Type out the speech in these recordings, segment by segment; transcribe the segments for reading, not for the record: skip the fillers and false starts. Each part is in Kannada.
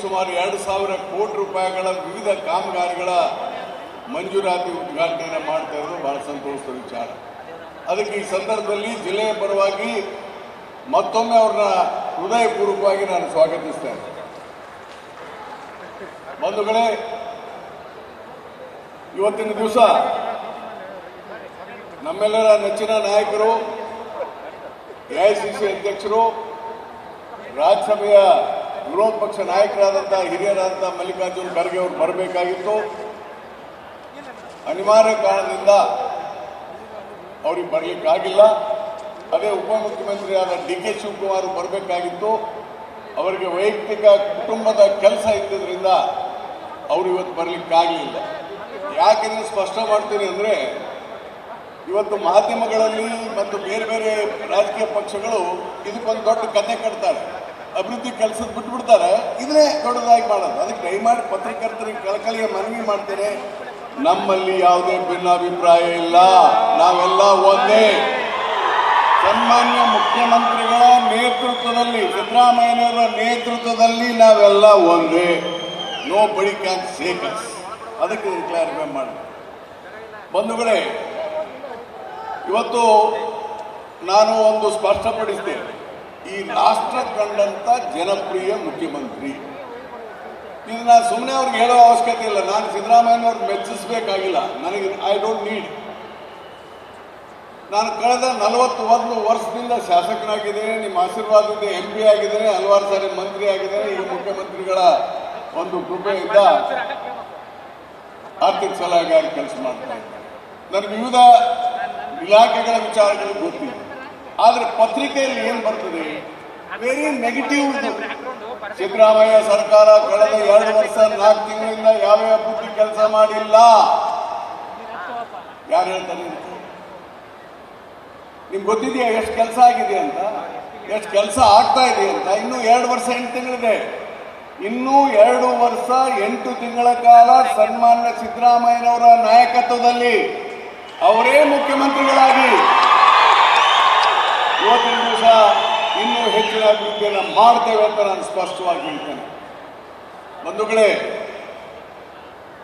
ಸುಮಾರು 2,000 ಕೋಟಿ ರೂಪಾಯಿಗಳ ವಿವಿಧ ಕಾಮಗಾರಿಗಳ ಮಂಜೂರಾತಿ ಉದ್ಘಾಟನೆ ಮಾಡ್ತಾ ಇರೋದು ಬಹಳ ಸಂತೋಷದ ವಿಚಾರ. ಅದಕ್ಕೆ ಈ ಸಂದರ್ಭದಲ್ಲಿ ಜಿಲ್ಲೆಯ ಪರವಾಗಿ ಮತ್ತೊಮ್ಮೆ ಅವ್ರನ್ನ ಹೃದಯಪೂರ್ವಕವಾಗಿ ನಾನು ಸ್ವಾಗತಿಸ್ತೇನೆ. ಬಂಧುಗಳೇ, ಇವತ್ತಿನ ದಿವಸ ನಮ್ಮೆಲ್ಲರ ನೆಚ್ಚಿನ ನಾಯಕರು, ಎಐಸಿಸಿ ಅಧ್ಯಕ್ಷರು, ರಾಜ್ಯಸಭೆಯ ವಿರೋಧ ಪಕ್ಷ ನಾಯಕರಾದಂತಹ ಹಿರಿಯರಾದಂತಹ ಮಲ್ಲಿಕಾರ್ಜುನ್ ಖರ್ಗೆ ಅವರು ಬರಬೇಕಾಗಿತ್ತು. ಅನಿವಾರ್ಯ ಕಾರಣದಿಂದ ಅವ್ರಿಗೆ ಬರಲಿಕ್ಕಾಗಿಲ್ಲ. ಅದೇ ಉಪಮುಖ್ಯಮಂತ್ರಿಯಾದ ಡಿ.ಕೆ. ಶಿವಕುಮಾರ್ ಬರಬೇಕಾಗಿತ್ತು. ಅವರಿಗೆ ವೈಯಕ್ತಿಕ ಕುಟುಂಬದ ಕೆಲಸ ಇದ್ದಿದ್ದರಿಂದ ಅವರು ಇವತ್ತು ಬರಲಿಕ್ಕಾಗಲಿಲ್ಲ. ಯಾಕೆಂದ್ರೆ ಸ್ಪಷ್ಟ ಮಾಡ್ತೀನಿ ಅಂದರೆ, ಇವತ್ತು ಮಾಧ್ಯಮಗಳಲ್ಲಿ ಮತ್ತು ಬೇರೆ ಬೇರೆ ರಾಜಕೀಯ ಪಕ್ಷಗಳು ಇದಕ್ಕೊಂದು ದೊಡ್ಡ ಕತೆ ಕಟ್ತಾರೆ, ಅಭಿವೃದ್ಧಿ ಕೆಲಸದ ಬಿಟ್ಬಿಡ್ತಾರೆ, ಇದನ್ನೇ ದೊಡ್ಡದಾಗಿ ಮಾಡೋದು. ಅದಕ್ಕೆ ದಯಮಾಡಿ ಪತ್ರಕರ್ತರಿಗೆ ಕಳಕಳಿಯ ಮನವಿ ಮಾಡ್ತೇನೆ, ನಮ್ಮಲ್ಲಿ ಯಾವುದೇ ಭಿನ್ನಾಭಿಪ್ರಾಯ ಇಲ್ಲ, ನಾವೆಲ್ಲ ಒಂದೇ. ಸನ್ಮಾನ್ಯ ಮುಖ್ಯಮಂತ್ರಿಗಳ ನೇತೃತ್ವದಲ್ಲಿ, ಸಿದ್ದರಾಮಯ್ಯನವರ ನೇತೃತ್ವದಲ್ಲಿ ನಾವೆಲ್ಲ ಒಂದೇ. ನೋ ಬಡಿ ಕ್ಯಾನ್ ಸೇಕ್ ಅಸ್. ಅದಕ್ಕೆ ಕ್ಲಾರಿಫೈ ಮಾಡಿ. ಬಂಧುಗಳೇ, ಇವತ್ತು ನಾನು ಒಂದು ಸ್ಪಷ್ಟಪಡಿಸ್ತೇನೆ, ಈ ರಾಷ್ಟ್ರ ಕಂಡಂತ ಜನಪ್ರಿಯ ಮುಖ್ಯಮಂತ್ರಿ, ಇದನ್ನ ಸುಮ್ಮನೆ ಅವ್ರಿಗೆ ಹೇಳೋ ಅವಶ್ಯಕತೆ ಇಲ್ಲ. ನಾನು ಸಿದ್ದರಾಮಯ್ಯನವ್ರಿಗೆ ಮೆಚ್ಚಿಸಬೇಕಾಗಿಲ್ಲ, ನನಗೆ ಐ ಡೋಂಟ್ ನೀಡ್. ನಾನು ಕಳೆದ 41 ವರ್ಷದಿಂದ ಶಾಸಕನಾಗಿದ್ದೇನೆ, ನಿಮ್ಮ ಆಶೀರ್ವಾದದಿಂದ MP ಆಗಿದ್ದೇನೆ, ಹಲವಾರು ಸಾರಿ ಮಂತ್ರಿ ಆಗಿದ್ದೇನೆ. ಈಗ ಮುಖ್ಯಮಂತ್ರಿಗಳ ಒಂದು ಕೃಪೆಯಿಂದ ಆರ್ಥಿಕ ಸಲಹೆಗಾರ ಕೆಲಸ ಮಾಡ್ತಾ ಇದ್ದೇನೆ. ನನಗೆ ವಿವಿಧ ಇಲಾಖೆಗಳ ವಿಚಾರಗಳು ಗೊತ್ತಿದೆ. ಆದರೆ ಪತ್ರಿಕೆಯಲ್ಲಿ ಏನು ಬರ್ತದೆ, ವೆರಿ ನೆಗೆಟಿವ್. ಸಿದ್ದರಾಮಯ್ಯ ಸರ್ಕಾರ ಕಳೆದ 2 ವರ್ಷ 4 ತಿಂಗಳಿಂದ ಯಾವ ಅಭಿವೃದ್ಧಿ ಕೆಲಸ ಮಾಡಿಲ್ಲ. ಯಾರು ಹೇಳ್ತಾರೆ? ನಿಮ್ಗೆ ಗೊತ್ತಿದೆಯಾ ಎಷ್ಟು ಕೆಲಸ ಆಗಿದೆ ಅಂತ, ಎಷ್ಟು ಕೆಲಸ ಆಗ್ತಾ ಇದೆ ಅಂತ? ಇನ್ನೂ 2 ವರ್ಷ 8 ತಿಂಗಳಿದೆ. ಇನ್ನೂ 2 ವರ್ಷ 8 ತಿಂಗಳ ಕಾಲ ಸನ್ಮಾನ್ಯ ಸಿದ್ದರಾಮಯ್ಯನವರ ನಾಯಕತ್ವದಲ್ಲಿ ಅವರೇ ಮುಖ್ಯಮಂತ್ರಿಗಳಾಗಿ ಇವತ್ತಿನ ದಿವಸ ಇನ್ನೂ ಹೆಚ್ಚಿನ ಅಭಿವೃದ್ಧಿಯನ್ನು ಮಾಡ್ತೇವೆ ಅಂತ ನಾನು ಸ್ಪಷ್ಟವಾಗಿ ಹೇಳ್ತೇನೆ. ಬಂಧುಗಳೇ,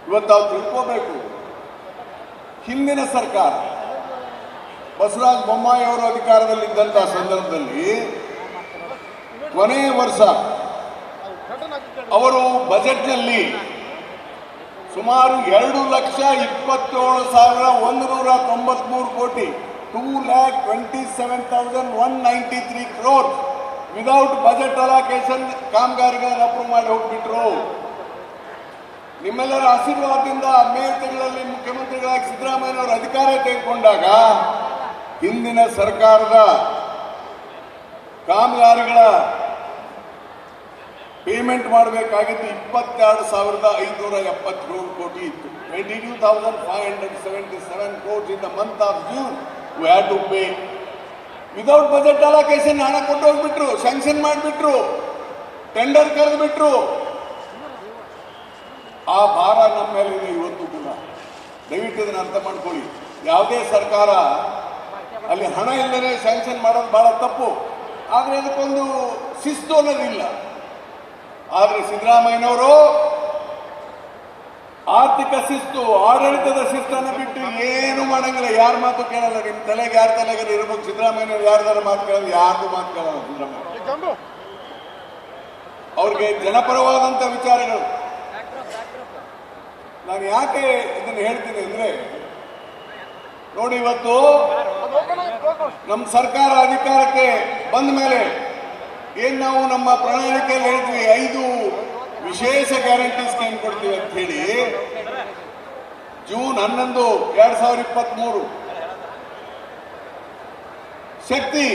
ಇವತ್ತು ನಾವು ತಿಳ್ಕೋಬೇಕು, ಹಿಂದಿನ ಸರ್ಕಾರ ಬಸವರಾಜ ಬೊಮ್ಮಾಯಿ ಅವರು ಅಧಿಕಾರದಲ್ಲಿದ್ದಂತಹ ಸಂದರ್ಭದಲ್ಲಿ ಕೊನೆಯ ವರ್ಷ ಅವರು ಬಜೆಟ್ನಲ್ಲಿ ಸುಮಾರು 2,27,193 ಕೋಟಿ, 2,27,193 crores ವಿದೌಟ್ ಬಜೆಟ್ ಅಲೋಕೇಶನ್ ಕಾಮಗಾರಿಗಳನ್ನು ಅಪ್ರೂವ್ ಮಾಡಿ ಹೋಗ್ಬಿಟ್ರು. ನಿಮ್ಮೆಲ್ಲರ ಆಶೀರ್ವಾದದಿಂದ 15 ತಿಂಗಳಲ್ಲಿ ಮುಖ್ಯಮಂತ್ರಿಗಳಾಗಿ ಸಿದ್ದರಾಮಯ್ಯನವರು ಅಧಿಕಾರ ತೆಗೆದುಕೊಂಡಾಗ ಹಿಂದಿನ ಸರ್ಕಾರದ ಕಾಮಗಾರಿಗಳ ಪೇಮೆಂಟ್ ಮಾಡಬೇಕಾಗಿದ್ದು 22,570 ಕೋಟಿ ಇತ್ತು. 22,577 crores in the month of June we had to pay. Without budget allocation ಹಣ ಕೊಟ್ಟು ಹೋಗ್ಬಿಟ್ರು, ಸ್ಯಾಂಕ್ಷನ್ ಮಾಡಿಬಿಟ್ರು, ಟೆಂಡರ್ ಕರೆದುಬಿಟ್ರು. ಆ ಭಾರ ನಮ್ಮ ಮೇಲಿದೆ ಇವತ್ತು ಕೂಡ. ದಯವಿಟ್ಟು ಇದನ್ನು ಅರ್ಥ ಮಾಡ್ಕೊಳ್ಳಿ. ಯಾವುದೇ ಸರ್ಕಾರ ಅಲ್ಲಿ ಹಣ ಇಲ್ಲದೆ ಸ್ಯಾಂಕ್ಷನ್ ಮಾಡೋದು ಬಹಳ ತಪ್ಪು, ಆದರೆ ಅದಕ್ಕೊಂದು ಶಿಸ್ತು ಅನ್ನೋದಿಲ್ಲ. ಆದರೆ ಸಿದ್ದರಾಮಯ್ಯನವರು ಆರ್ಥಿಕ ಶಿಸ್ತು, ಆಡಳಿತದ ಶಿಸ್ತನ್ನು ಬಿಟ್ಟು ಏನು ಮಾಡಂಗಿಲ್ಲ, ಯಾರ ಮಾತು ಕೇಳಲ್ಲ. ನಿಮ್ಮ ತಲೆಗೆ ಯಾರ ತಲೆಗೆ ಇರ್ಬೇಕು, ಸಿದ್ದರಾಮಯ್ಯನವರು ಯಾರ್ದಾರ ಮಾತು ಕೇಳಲ್ಲ, ಯಾರಿಗೂ ಮಾತು ಕೇಳಲ್ಲ ಸಿದ್ದರಾಮಯ್ಯ. ಅವ್ರಿಗೆ ಜನಪರವಾದಂತ ವಿಚಾರಗಳು. ನಾನು ಯಾಕೆ ಇದನ್ನು ಹೇಳ್ತೀನಿ ಅಂದ್ರೆ, ನೋಡಿ, ಇವತ್ತು ನಮ್ಮ ಸರ್ಕಾರ ಅಧಿಕಾರಕ್ಕೆ ಬಂದ ಮೇಲೆ ಏನ್ ನಾವು ನಮ್ಮ ಪ್ರಣಾಳಿಕೆಯಲ್ಲಿ ಹೇಳಿದ್ವಿ, 5 ವಿಶೇಷ ಗ್ಯಾರಂಟಿ ಸ್ಕೀಮ್ ಕೊಡ್ತೀವಿ ಅಂತ ಹೇಳಿ. ಜೂನ್ 11, 2023 ಶಕ್ತಿ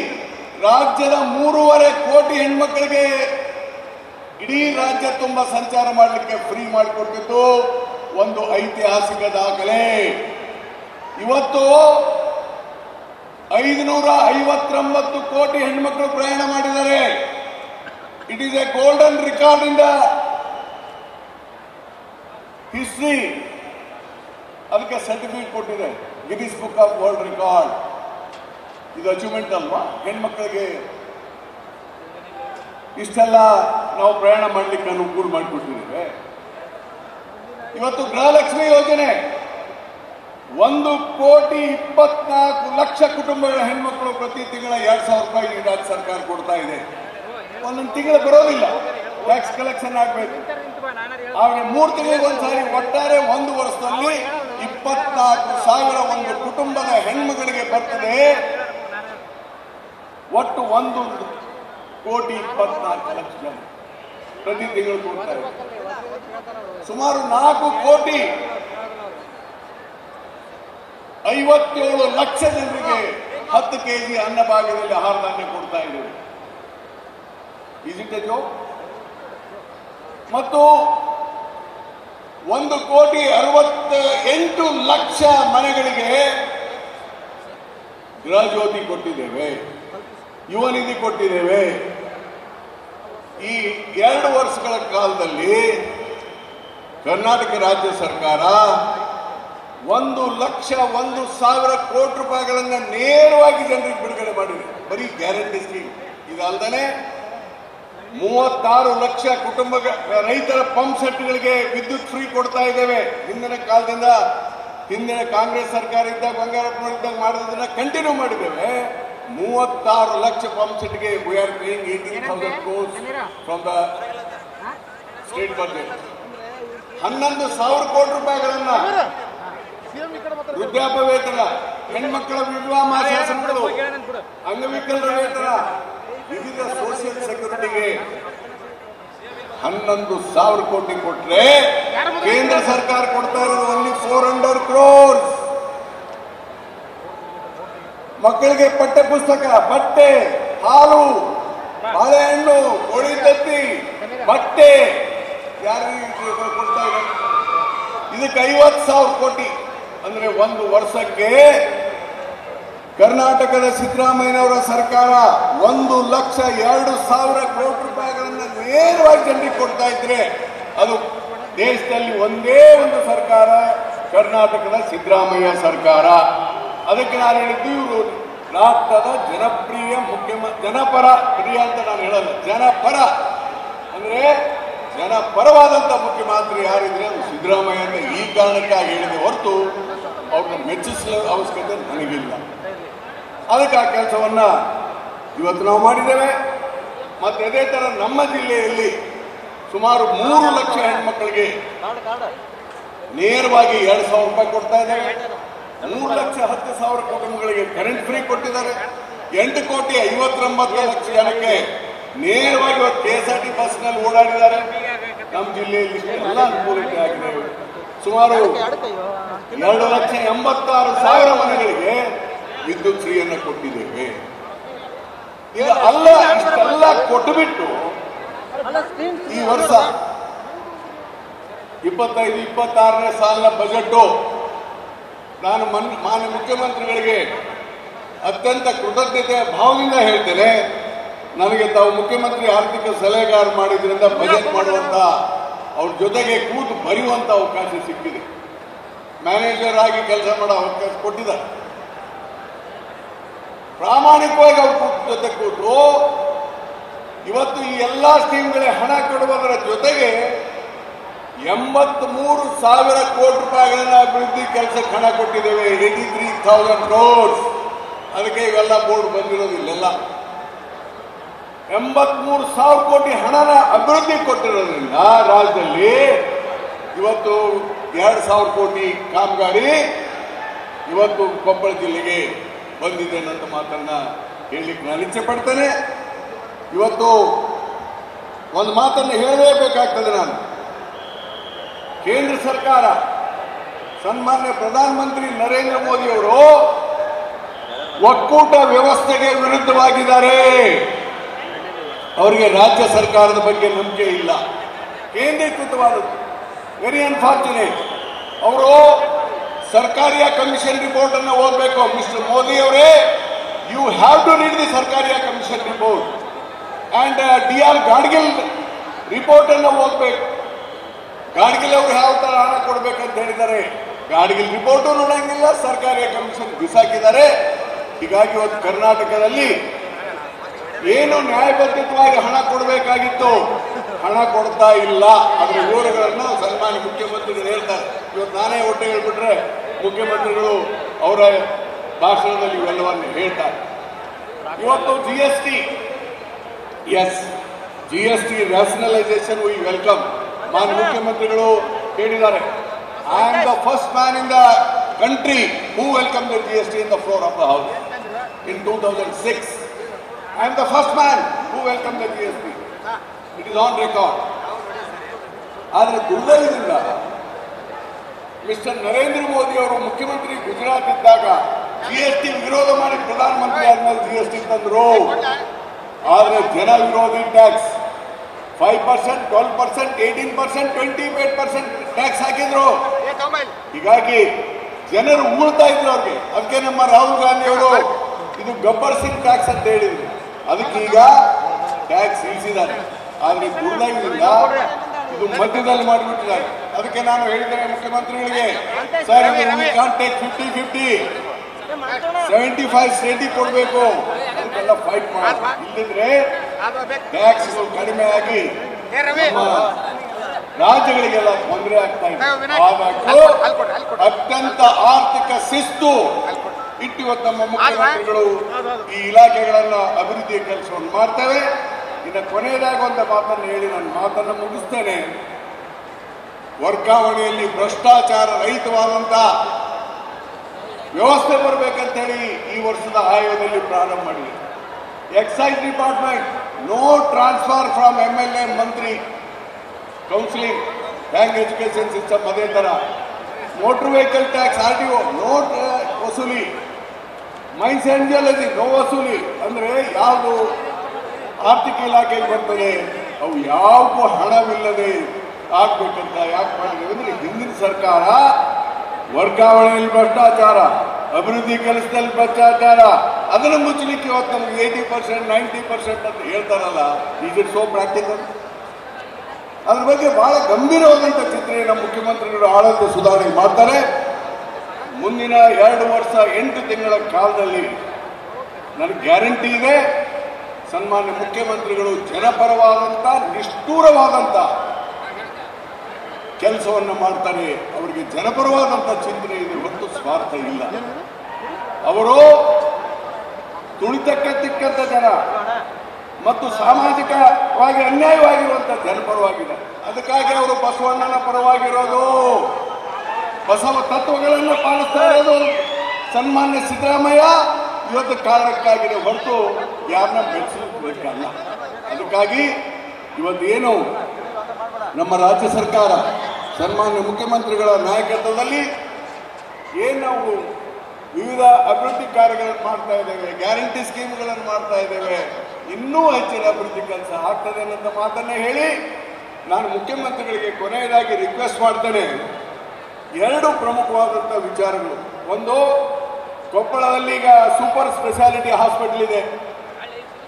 ರಾಜ್ಯದ 3.5 ಕೋಟಿ ಹೆಣ್ಮಕ್ಳಿಗೆ ಇಡೀ ರಾಜ್ಯ ತುಂಬಾ ಸಂಚಾರ ಮಾಡಲಿಕ್ಕೆ ಫ್ರೀ ಮಾಡಿಕೊಟ್ಟಿದ್ದು ಒಂದು ಐತಿಹಾಸಿಕ ದಾಖಲೆ. ಇವತ್ತು 559 ಕೋಟಿ ಹೆಣ್ಮಕ್ಳು ಪ್ರಯಾಣ ಮಾಡಿದ್ದಾರೆ. It is A golden record in the history. ಅದಕ್ಕೆ ಸರ್ಟಿಫಿಕೇಟ್ ಕೊಟ್ಟಿದೆ Guinness book of world record. ಇದು ಅಚೀವ್ಮೆಂಟ್ ಅಲ್ವಾ? ಹೆಣ್ಮಕ್ಳಿಗೆ ಇಷ್ಟೆಲ್ಲ ನಾವು ಪ್ರಯಾಣ ಮಾಡಲಿಕ್ಕೆ ಅನುಕೂಲ ಮಾಡಿಕೊಟ್ಟಿದ್ದೇವೆ. ಇವತ್ತು ಗೃಹಲಕ್ಷ್ಮಿ ಯೋಜನೆ 1,24,00,000 ಕುಟುಂಬಗಳ ಹೆಣ್ಮಕ್ಳು ಪ್ರತಿ ತಿಂಗಳ 2,000 ರೂಪಾಯಿ ರಾಜ್ಯ ಸರ್ಕಾರ ಕೊಡ್ತಾ ಇದೆ. ಒಂದೊಂದು ತಿಂಗಳು ಬರೋದಿಲ್ಲ, ಟ್ಯಾಕ್ಸ್ ಕಲೆಕ್ಷನ್ ಆಗಬೇಕು. ಆದ್ರೆ 3 ತಿಂಗಳಿಗೆ ಒಂದ್ಸಾರಿ ಒಟ್ಟಾರೆ 1 ವರ್ಷದಲ್ಲಿ 24,000 ಒಂದು ಕುಟುಂಬದ ಹೆಣ್ಮಗಳಿಗೆ ಬರ್ತದೆ. ಒಟ್ಟು 1,24,00,000 ಜನ ಪ್ರತಿ ತಿಂಗಳು ಕೊಡ್ತಾರೆ. ಸುಮಾರು 4,57,00,000 ಜನರಿಗೆ 10 kg ಅನ್ನಭಾಗ್ಯದಲ್ಲಿ ಆಹಾರ ಧಾನ್ಯ ಕೊಡ್ತಾ ಇದ್ದೇವೆ. ಇಜಿಟೇಜು ಮತ್ತು 1,68,00,000 ಮನೆಗಳಿಗೆ ಗೃಹ ಜ್ಯೋತಿ ಕೊಟ್ಟಿದ್ದೇವೆ, ಯುವ ನಿಧಿ ಕೊಟ್ಟಿದ್ದೇವೆ. ಈ 2 ವರ್ಷಗಳ ಕಾಲದಲ್ಲಿ ಕರ್ನಾಟಕ ರಾಜ್ಯ ಸರ್ಕಾರ 1,01,000 ಕೋಟಿ ರೂಪಾಯಿಗಳನ್ನ ನೇರವಾಗಿ ಜನರಿಗೆ ಬಿಡುಗಡೆ ಮಾಡಿದೆ. ಬರೀ ಗ್ಯಾರಂಟಿ ಸ್ಕೀಮ್ ಇದಲ್ಲದೆ 36 ಲಕ್ಷ ಕುಟುಂಬ ರೈತರ ಪಂಪ್ ಸೆಟ್ಗಳಿಗೆ ವಿದ್ಯುತ್ ಫ್ರೀ ಕೊಡ್ತಾ ಇದ್ದೇವೆ. ಹಿಂದಿನ ಕಾಲದಿಂದ ಹಿಂದಿನ ಕಾಂಗ್ರೆಸ್ ಸರ್ಕಾರ ಇದ್ದಾಗ ಬಂಗಾರಪ್ಪನವರಿದ್ದಾಗ ಮಾಡೋದನ್ನ ಕಂಟಿನ್ಯೂ ಮಾಡಿದ್ದೇವೆ. 36 ಲಕ್ಷ ಪಂಪ್ ಸೆಟ್ಗೆ we are paying 18,000 crores from the state budget. 11,000 crore ರೂಪಾಯಿಗಳನ್ನ ವೃದ್ಧಾಪ್ಯ ವೇತನ, ಹೆಣ್ಮಕ್ಕಳ ವಿಧವಾ ಮಾಸಾಸನಗಳು, ಅಂಗವಿಕಲರ ವೇತನ, ವಿವಿಧ ಸೋಷಿಯಲ್ ಸೆಕ್ಯೂರಿಟಿಗೆ 11,000 ಕೋಟಿ ಕೊಟ್ರೆ ಕೇಂದ್ರ ಸರ್ಕಾರ ಕೊಡ್ತಾ ಇರೋದು ಓನ್ಲಿ 400 crores. ಮಕ್ಕಳಿಗೆ ಪಠ್ಯ ಪುಸ್ತಕ, ಬಟ್ಟೆ, ಹಾಲು, ಬಾಳೆಹಣ್ಣು, ಕೋಳಿ ತತ್ತಿ, ಬಟ್ಟೆ ಯಾರಿಗೆ ಕೊಡ್ತಾ ಇದ್ದಾರೆ? ಇದಕ್ಕೆ 50,000 ಕೋಟಿ. ಅಂದ್ರೆ 1 ವರ್ಷಕ್ಕೆ ಕರ್ನಾಟಕದ ಸಿದ್ದರಾಮಯ್ಯನವರ ಸರ್ಕಾರ 1,02,000 ಕೋಟಿ ರೂಪಾಯಿಗಳನ್ನ ನೇರವಾಗಿ ಜನರಿಗೆ ಕೊಡ್ತಾ ಇದ್ರೆ ಅದು ದೇಶದಲ್ಲಿ ಒಂದೇ ಒಂದು ಸರ್ಕಾರ, ಕರ್ನಾಟಕದ ಸಿದ್ದರಾಮಯ್ಯ ಸರ್ಕಾರ. ಅದಕ್ಕೆ ನಾನು ಹೇಳಿದ್ದು ಇವರು ರಾಷ್ಟ್ರದ ಜನಪ್ರಿಯ ಮುಖ್ಯಮಂತ್ರಿ, ಜನಪರ ಪ್ರಿಯ ಅಂತ ನಾನು ಹೇಳಲ್ಲ, ಜನಪರ ಅಂದ್ರೆ ಜನಪರವಾದಂತ ಮುಖ್ಯಮಂತ್ರಿ ಯಾರಿದ್ರೆ ಅದು ಸಿದ್ದರಾಮಯ್ಯ ಅಂತ ಈ ಕಾರಣಕ್ಕಾಗಿ ಹೇಳಿದೆ ಹೊರತು ಅವ್ರನ್ನ ಮೆಚ್ಚಿಸಲು ಅವಶ್ಯಕತೆ ನನಗಿಲ್ಲ. ಅದಕ್ಕೆ ಆ ಕೆಲಸವನ್ನ ಇವತ್ತು ನಾವು ಮಾಡಿದ್ದೇವೆ. ಮತ್ತೆ ಅದೇ ತರ ನಮ್ಮ ಜಿಲ್ಲೆಯಲ್ಲಿ ಸುಮಾರು 3 ಲಕ್ಷ ಹೆಣ್ಮಕ್ಳಿಗೆ ನೇರವಾಗಿ 2,000 ರೂಪಾಯಿ ಕೊಡ್ತಾ ಇದ್ದೇವೆ. 3,10,000 ಕುಟುಂಬಗಳಿಗೆ ಕರೆಂಟ್ ಫ್ರೀ ಕೊಟ್ಟಿದ್ದಾರೆ. 8,59,00,000 ಜನಕ್ಕೆ ನೇರವಾಗಿ ಇವತ್ತು KSRT ಬಸ್ ನಲ್ಲಿ ಓಡಾಡಿದ್ದಾರೆ. ನಮ್ಮ ಜಿಲ್ಲೆಯಲ್ಲಿ ಎಲ್ಲ ಅನುಕೂಲತೆ ಆಗಿದೆ. ಸುಮಾರು 2,86,000 ಮನೆಗಳಿಗೆ ವಿದ್ಯುತ್ ಫ್ರೀಯನ್ನು ಕೊಟ್ಟಿದ್ದೇವೆ. ಇದು ಅಲ್ಲ, ಇಷ್ಟೆಲ್ಲ ಕೊಟ್ಟುಬಿಟ್ಟು ಈ ವರ್ಷ 25-26ನೇ ಸಾಲಿನ ಬಜೆಟ್ ನಾನು ಮಾನ್ಯ ಮುಖ್ಯಮಂತ್ರಿಗಳಿಗೆ ಅತ್ಯಂತ ಕೃತಜ್ಞತೆಯ ಭಾವದಿಂದ ಹೇಳ್ತೇನೆ. ನನಗೆ ತಾವು ಮುಖ್ಯಮಂತ್ರಿ ಆರ್ಥಿಕ ಸಲಹೆಗಾರ ಮಾಡಿದ್ರಿಂದ ಬಜೆಟ್ ಮಾಡುವಂತ ಅವ್ರ ಜೊತೆಗೆ ಕೂತು ಬರೆಯುವಂತ ಅವಕಾಶ ಸಿಕ್ಕಿದೆ. ಮ್ಯಾನೇಜರ್ ಆಗಿ ಕೆಲಸ ಮಾಡೋ ಅವಕಾಶ ಕೊಟ್ಟಿದ್ದಾರೆ. ಪ್ರಾಮಾಣಿಕವಾಗಿ ಅವ್ರ ಜೊತೆ ಕೂತು ಇವತ್ತು ಈ ಎಲ್ಲಾ ಸ್ಕೀಮ್ಗಳಿಗೆ ಹಣ ಕೊಡುವುದರ ಜೊತೆಗೆ 83,000 ಕೋಟಿ ರೂಪಾಯಿಗಳನ್ನ ಅಭಿವೃದ್ಧಿ ಕೆಲಸಕ್ಕೆ ಹಣ ಕೊಟ್ಟಿದ್ದೇವೆ. 83,000 crores. ಅದಕ್ಕೆ ಇವೆಲ್ಲ ಬೋರ್ಡ್ ಬಂದಿರೋದಿಲ್ಲ. 83,000 ಕೋಟಿ ಹಣನ ಅಭಿವೃದ್ಧಿ ಕೊಟ್ಟಿರೋದ್ರಿಂದ ರಾಜ್ಯದಲ್ಲಿ ಇವತ್ತು 2,000 ಕೋಟಿ ಕಾಮಗಾರಿ ಇವತ್ತು ಕೊಪ್ಪಳ ಜಿಲ್ಲೆಗೆ ಬಂದಿದೆ ಅನ್ನೋ ಮಾತನ್ನ ಹೇಳಲಿಕ್ಕೆ ನಾನು ಇಚ್ಛೆ ಪಡ್ತೇನೆ. ಇವತ್ತು ಒಂದು ಮಾತನ್ನು ಹೇಳಲೇಬೇಕಾಗ್ತದೆ. ನಾನು ಕೇಂದ್ರ ಸರ್ಕಾರ ಸನ್ಮಾನ್ಯ ಪ್ರಧಾನಮಂತ್ರಿ ನರೇಂದ್ರ ಮೋದಿ ಅವರು ಒಕ್ಕೂಟ ವ್ಯವಸ್ಥೆಗೆ ವಿರುದ್ಧವಾಗಿದ್ದಾರೆ. ಅವರಿಗೆ ರಾಜ್ಯ ಸರ್ಕಾರದ ಬಗ್ಗೆ ನಂಬಿಕೆ ಇಲ್ಲ, ಕೇಂದ್ರೀಕೃತವಾದದ್ದು. Very unfortunate. ಅವರು ಸರ್ಕಾರಿಯ ಕಮಿಷನ್ ರಿಪೋರ್ಟ್ ಅನ್ನು ಓದಬೇಕು. ಮಿಸ್ಟರ್ ಮೋದಿ ಅವರೇ, you have to read the Sarkaria commission report and DR Gadgil report ಅನ್ನು ಓದಬೇಕು. ಗಾಡ್ಗಿಲ್ ಅವರು ಯಾವ ತರ ಹಣ ಕೊಡ್ಬೇಕಂತ ಹೇಳಿದ್ದಾರೆ. ಗಾಡ್ಗಿಲ್ ರಿಪೋರ್ಟ್ ನೋಡಂಗಿಲ್ಲ, ಸರ್ಕಾರಿಯ ಕಮಿಷನ್ ಬಿಸಾಕಿದ್ದಾರೆ. ಹೀಗಾಗಿ ಇವತ್ತು ಕರ್ನಾಟಕದಲ್ಲಿ ಏನು ನ್ಯಾಯಬದ್ಧವಾಗಿ ಹಣ ಕೊಡಬೇಕಾಗಿತ್ತು ಹಣ ಕೊಡ್ತಾ ಇಲ್ಲ. ಅದರ ವಿವರಗಳನ್ನು ಸನ್ಮಾನ್ಯ ಮುಖ್ಯಮಂತ್ರಿಗಳು ಹೇಳ್ತಾರೆ. ಇವತ್ತು ನಾನೇ ಒಟ್ಟೆ ಹೇಳ್ಬಿಟ್ರೆ ಮುಖ್ಯಮಂತ್ರಿಗಳು ಅವರ ಭಾಷಣದಲ್ಲಿ ಇವೆಲ್ಲವನ್ನು ಹೇಳ್ತಾರೆ. ಇವತ್ತು GST, yes GST rationalisation we welcome. ಮಾನ್ಯ ಮುಖ್ಯಮಂತ್ರಿಗಳು ಹೇಳಿದ್ದಾರೆ, I am the first man in the country who welcomed the GST in the floor of the House in 2006. I am the first man who welcomed the GST. It is on record. ಆದರೆ ದುರ್ದೈವದಿಂದ ಮಿಸ್ಟರ್ ನರೇಂದ್ರ ಮೋದಿ ಅವರು ಮುಖ್ಯಮಂತ್ರಿ ಗುಜರಾತ್ ಇದ್ದಾಗ GST ವಿರೋಧ ಮಾಡಿ ಪ್ರಧಾನಮಂತ್ರಿ ಆದ್ಮೇಲೆ GST ತಂದ್ರು. ಆದರೆ ಜನ ವಿರೋಧಿ ಟ್ಯಾಕ್ಸ್ 5%, 12%, 18%, 28% ಟ್ಯಾಕ್ಸ್ ಹಾಕಿದ್ರು. ಹೀಗಾಗಿ ಜನರು ಉಳ್ತಾ ಇದ್ರು ಅವ್ರಿಗೆ. ಅದಕ್ಕೆ ನಮ್ಮ ರಾಹುಲ್ ಗಾಂಧಿ ಅವರು ಇದು ಗಬ್ಬರ್ ಸಿಂಗ್ ಟ್ಯಾಕ್ಸ್ ಅಂತ ಹೇಳಿದ್ರು. ಅದಕ್ಕೆ ಈಗ ಟ್ಯಾಕ್ಸ್ ಇಳಿಸಿದ್ದಾರೆ. ಆದ್ರೆ ದುರ್ದೈವದಿಂದ ಇದು ಮಧ್ಯದಲ್ಲಿ ಮಾಡಿಬಿಟ್ಟಿದ್ದಾರೆ. ಅದಕ್ಕೆ ನಾನು ಹೇಳಿದ್ದೇನೆ ಮುಖ್ಯಮಂತ್ರಿಗಳಿಗೆ, ಸರ್ ಕಾಂಟ್ ಟೇಕ್ 50-50, 75 ಸ್ಟೇಟಿಗೆ ಕೊಡಬೇಕು. ಅದಕ್ಕೆಲ್ಲ ಫೈಟ್ ಮಾಡಿ. ಇಲ್ಲದಿದ್ರೆ ಟ್ಯಾಕ್ಸ್ ಕಡಿಮೆ ಆಗಿ ರಾಜ್ಯಗಳಿಗೆಲ್ಲ ತೊಂದರೆ ಆಗ್ತಾ ಇದೆ. ಅತ್ಯಂತ ಆರ್ಥಿಕ ಶಿಸ್ತು ಇಟ್ಟು ಇವತ್ತು ನಮ್ಮ ಮುಖ್ಯಮಂತ್ರಿಗಳು ಈ ಇಲಾಖೆಗಳನ್ನ ಅಭಿವೃದ್ಧಿಯ ಕೆಲಸವನ್ನು ಮಾಡ್ತೇವೆ. ಇನ್ನು ಕೊನೆಯದಾಗಿ ಒಂದು ಮಾತನ್ನು ಹೇಳಿ ನನ್ನ ಮಾತನ್ನು ಮುಗಿಸ್ತೇನೆ. ವರ್ಗಾವಣೆಯಲ್ಲಿ ಭ್ರಷ್ಟಾಚಾರ ರಹಿತವಾದಂತ ವ್ಯವಸ್ಥೆ ಬರಬೇಕಂತ ಹೇಳಿ ಈ ವರ್ಷದ ಆಯೋಗದಲ್ಲಿ ಪ್ರಾರಂಭ ಮಾಡಿದೆ. Excise department, no transfer from MLA ಮಂತ್ರಿ, ಕೌನ್ಸಿಲಿಂಗ್, ಬ್ಯಾಂಕ್ ಎಜುಕೇಶನ್ ಸಿಸ್ಟಮ್ ಅದೇ ತರ, motor vehicle tax RTO no ವಸೂಲಿ, ಮೈನ್ಸ್ ಅಂಡ್ ಜಿಯಾಲಜಿ ನೋ ವಸೂಲಿ. ಅಂದ್ರೆ ಯಾವುದು ಆರ್ಥಿಕ ಇಲಾಖೆಗೆ ಬರ್ತದೆ ಅವು ಯಾವಕ್ಕೂ ಹಣವಿಲ್ಲದೆ ಆಗ್ಬೇಕಂತ ಯಾಕೆ ಮಾಡಿದ್ದೇವೆ ಅಂದ್ರೆ ಹಿಂದಿನ ಸರ್ಕಾರ ವರ್ಗಾವಣೆಯಲ್ಲಿ ಭ್ರಷ್ಟಾಚಾರ, ಅಭಿವೃದ್ಧಿ ಕೆಲಸದಲ್ಲಿ ಭ್ರಷ್ಟಾಚಾರ, ಅದನ್ನು ಮುಚ್ಚಲಿಕ್ಕೆ ಇವತ್ತು ನಮ್ಗೆ 80%, 90% ಅಂತ ಹೇಳ್ತಾರಲ್ಲ. Is it so practical? ಅದ್ರ ಬಗ್ಗೆ ಬಹಳ ಗಂಭೀರವಾದಂತ ಚಿಂತನೆ ನಮ್ಮ ಮುಖ್ಯಮಂತ್ರಿಗಳು ಆಡಳಿತ ಸುಧಾರಣೆ ಮಾಡ್ತಾರೆ. ಮುಂದಿನ 2 ವರ್ಷ 8 ತಿಂಗಳ ಕಾಲದಲ್ಲಿ ನನಗೆ ಗ್ಯಾರಂಟಿ ಇದೆ, ಸನ್ಮಾನ್ಯ ಮುಖ್ಯಮಂತ್ರಿಗಳು ಜನಪರವಾದಂತ ನಿಷ್ಠೂರವಾದಂತ ಕೆಲಸವನ್ನು ಮಾಡ್ತಾರೆ. ಅವರಿಗೆ ಜನಪರವಾದಂತ ಚಿಂತನೆ ಇದೆ ಹೊರತು ಸ್ವಾರ್ಥ ಇಲ್ಲ. ಅವರು ತುಳಿತಕ್ಕೆ ತಿಕ್ಕಂತ ಜನ ಮತ್ತು ಸಾಮಾಜಿಕವಾಗಿ ಅನ್ಯಾಯವಾಗಿರುವಂತ ಜನಪರವಾಗಿದ್ದಾರೆ. ಅದಕ್ಕಾಗಿ ಅವರು ಬಸವಣ್ಣನ ಪರವಾಗಿರೋದು, ಬಸವ ತತ್ವಗಳನ್ನು ಪಾಲಿಸ್ತಾ ಇರೋದು. ಸನ್ಮಾನ್ಯ ಸಿದ್ದರಾಮಯ್ಯ ಇವತ್ತು ಕಾರಣಕ್ಕಾಗಿದೆ ಹೊರತು ಯಾರನ್ನ ಬೆಳೆಸಲಿಕ್ಕಲ್ಲ. ಅದಕ್ಕಾಗಿ ಇವತ್ತೇನು ನಮ್ಮ ರಾಜ್ಯ ಸರ್ಕಾರ ಸನ್ಮಾನ್ಯ ಮುಖ್ಯಮಂತ್ರಿಗಳ ನಾಯಕತ್ವದಲ್ಲಿ ಏನು ನಾವು ವಿವಿಧ ಅಭಿವೃದ್ಧಿ ಕಾರ್ಯಗಳನ್ನು ಮಾಡ್ತಾ ಇದ್ದೇವೆ, ಗ್ಯಾರಂಟಿ ಸ್ಕೀಮ್ಗಳನ್ನು ಮಾಡ್ತಾ ಇದ್ದೇವೆ, ಇನ್ನೂ ಹೆಚ್ಚಿನ ಅಭಿವೃದ್ಧಿ ಕೆಲಸ ಆಗ್ತದೆ ಅನ್ನೋ ಮಾತನ್ನೇ ಹೇಳಿ ನಾನು ಮುಖ್ಯಮಂತ್ರಿಗಳಿಗೆ ಕೊನೆಯದಾಗಿ ರಿಕ್ವೆಸ್ಟ್ ಮಾಡ್ತೇನೆ. 2 ಪ್ರಮುಖವಾದಂಥ ವಿಚಾರಗಳು. ಒಂದು, ಕೊಪ್ಪಳದಲ್ಲಿ ಈಗ ಸೂಪರ್ ಸ್ಪೆಷಾಲಿಟಿ ಹಾಸ್ಪಿಟಲ್ ಇದೆ.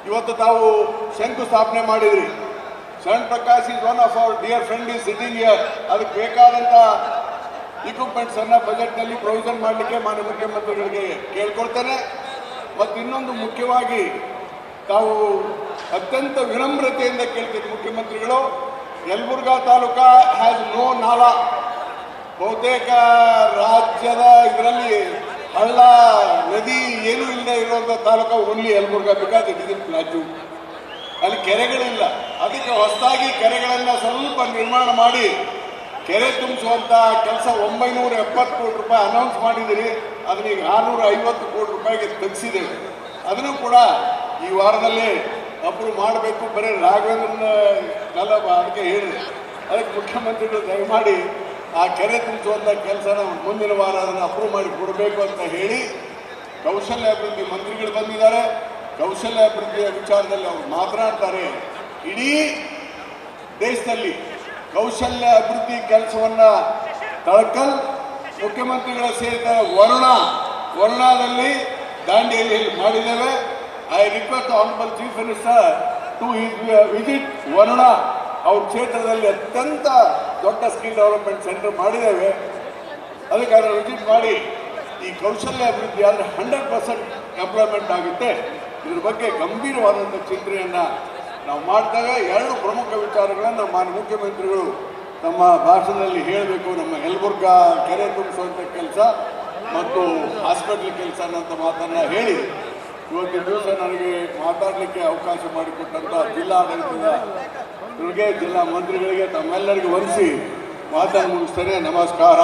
ಇವತ್ತು ತಾವು ಶಂಕುಸ್ಥಾಪನೆ ಮಾಡಿದ್ರಿ. Sharan Prakash is one of our dear friend is sitting here. ಅದಕ್ಕೆ ಬೇಕಾದಂತ ಇಕ್ವಿಪ್ಮೆಂಟ್ಸ್ ಅನ್ನ ಬಜೆಟ್ ನಲ್ಲಿ ಪ್ರೊವಿಷನ್ ಮಾಡಲಿಕ್ಕೆ ಮಾನ್ಯ ಮುಖ್ಯಮಂತ್ರಿಗಳಿಗೆ ಕೇಳ್ಕೊಳ್ತೇನೆ. ಮತ್ತು ಇನ್ನೊಂದು ಮುಖ್ಯವಾಗಿ ತಾವು ಅತ್ಯಂತ ವಿನಮ್ರತೆಯಿಂದ ಕೇಳ್ತೀವಿ ಮುಖ್ಯಮಂತ್ರಿಗಳು, ಯಲಬುರ್ಗಾ ತಾಲೂಕಾ ಹ್ಯಾಸ್ ನೋ ನಾಲಾ. ಬಹುತೇಕ ರಾಜ್ಯದ ಇದರಲ್ಲಿ ಹಳ್ಳ, ನದಿ ಏನೂ ಇಲ್ಲದೆ ಇರುವಂತ taluk only Yelburga, because it is in plateau. ಅಲ್ಲಿ ಕೆರೆಗಳಿಲ್ಲ. ಅದಕ್ಕೆ ಹೊಸದಾಗಿ ಕೆರೆಗಳನ್ನ ಸ್ವಲ್ಪ ನಿರ್ಮಾಣ ಮಾಡಿ ಕೆರೆ ತುಂಬಿಸುವಂತ ಕೆಲಸ 970 ಕೋಟಿ ರೂಪಾಯಿ ಅನೌನ್ಸ್ ಮಾಡಿದಿರಿ. ಅದನ್ನ ಈಗ 650 ಕೋಟಿ ರೂಪಾಯಿಗೆ ತಗ್ಸಿದ್ದೇವೆ. ಅದನ್ನು ಕೂಡ ಈ ವಾರದಲ್ಲಿ ಅಪ್ರೂವ್ ಮಾಡಬೇಕು. ಬರೀ ರಾಘವೇಂದ್ರನ ಅದಕ್ಕೆ ಹೇಳಿದೆ. ಅದಕ್ಕೆ ಮುಖ್ಯಮಂತ್ರಿಗಳು ದಯಮಾಡಿ ಆ ಕೆರೆ ತುಂಬಿಸುವಂತ ಕೆಲಸನ ಮುಂದಿನ ವಾರ ಅದನ್ನು ಅಪ್ರೂವ್ ಮಾಡಿ ಕೊಡಬೇಕು ಅಂತ ಹೇಳಿ ಕೌಶಲ್ಯ ಅಭಿವೃದ್ಧಿ ಮಂತ್ರಿಗಳು ಬಂದಿದ್ದಾರೆ. ಕೌಶಲ್ಯ ಅಭಿವೃದ್ಧಿಯ ವಿಚಾರದಲ್ಲಿ ಅವರು ಮಾತನಾಡ್ತಾರೆ. ಇಡೀ ದೇಶದಲ್ಲಿ ಕೌಶಲ್ಯ ಅಭಿವೃದ್ಧಿ ಕೆಲಸವನ್ನ ತಳಕಲ್ ಮುಖ್ಯಮಂತ್ರಿಗಳ ಸೇರಿದ ವರುಣಾದಲ್ಲಿ ದಾಂಡೇಲಿ ಮಾಡಿದ್ದೇವೆ. I request honourable chief minister to visit Varuna. ಅವ್ರ ಕ್ಷೇತ್ರದಲ್ಲಿ ಅತ್ಯಂತ ದೊಡ್ಡ ಸ್ಕಿಲ್ ಡೆವಲಪ್ಮೆಂಟ್ ಸೆಂಟರ್ ಮಾಡಿದ್ದೇವೆ. ಅದಕ್ಕೆ ಅದನ್ನು ವಿಸಿಟ್ ಮಾಡಿ ಈ ಕೌಶಲ್ಯ ಅಭಿವೃದ್ಧಿ ಆದರೆ 100% ಎಂಪ್ಲಾಯ್ಮೆಂಟ್ ಆಗುತ್ತೆ. ಇದ್ರ ಬಗ್ಗೆ ಗಂಭೀರವಾದಂಥ ಚಿಂತನೆಯನ್ನ ನಾವು ಮಾಡ್ತೇವೆ. ಎರಡು ಪ್ರಮುಖ ವಿಚಾರಗಳನ್ನು ಮಾನ್ಯ ಮುಖ್ಯಮಂತ್ರಿಗಳು ತಮ್ಮ ಭಾಷಣದಲ್ಲಿ ಹೇಳಬೇಕು. ನಮ್ಮ ಯಲಬುರ್ಗಾ ಕೆರೆ ತುಂಬಿಸುವಂಥ ಕೆಲಸ ಮತ್ತು ಹಾಸ್ಪಿಟಲ್ ಕೆಲಸ ಅನ್ನೋಂಥ ಮಾತನ್ನ ಹೇಳಿ ಇವತ್ತಿನ ದಿವಸ ನನಗೆ ಮಾತಾಡಲಿಕ್ಕೆ ಅವಕಾಶ ಮಾಡಿಕೊಟ್ಟಂತ ಜಿಲ್ಲಾಡಳಿತದ ಜಿಲ್ಲಾ ಮಂತ್ರಿಗಳಿಗೆ ತಮ್ಮೆಲ್ಲರಿಗೂ ವಂದಿಸಿ ಮಾತನ್ನು ಮುಗಿಸ್ತೇನೆ. ನಮಸ್ಕಾರ.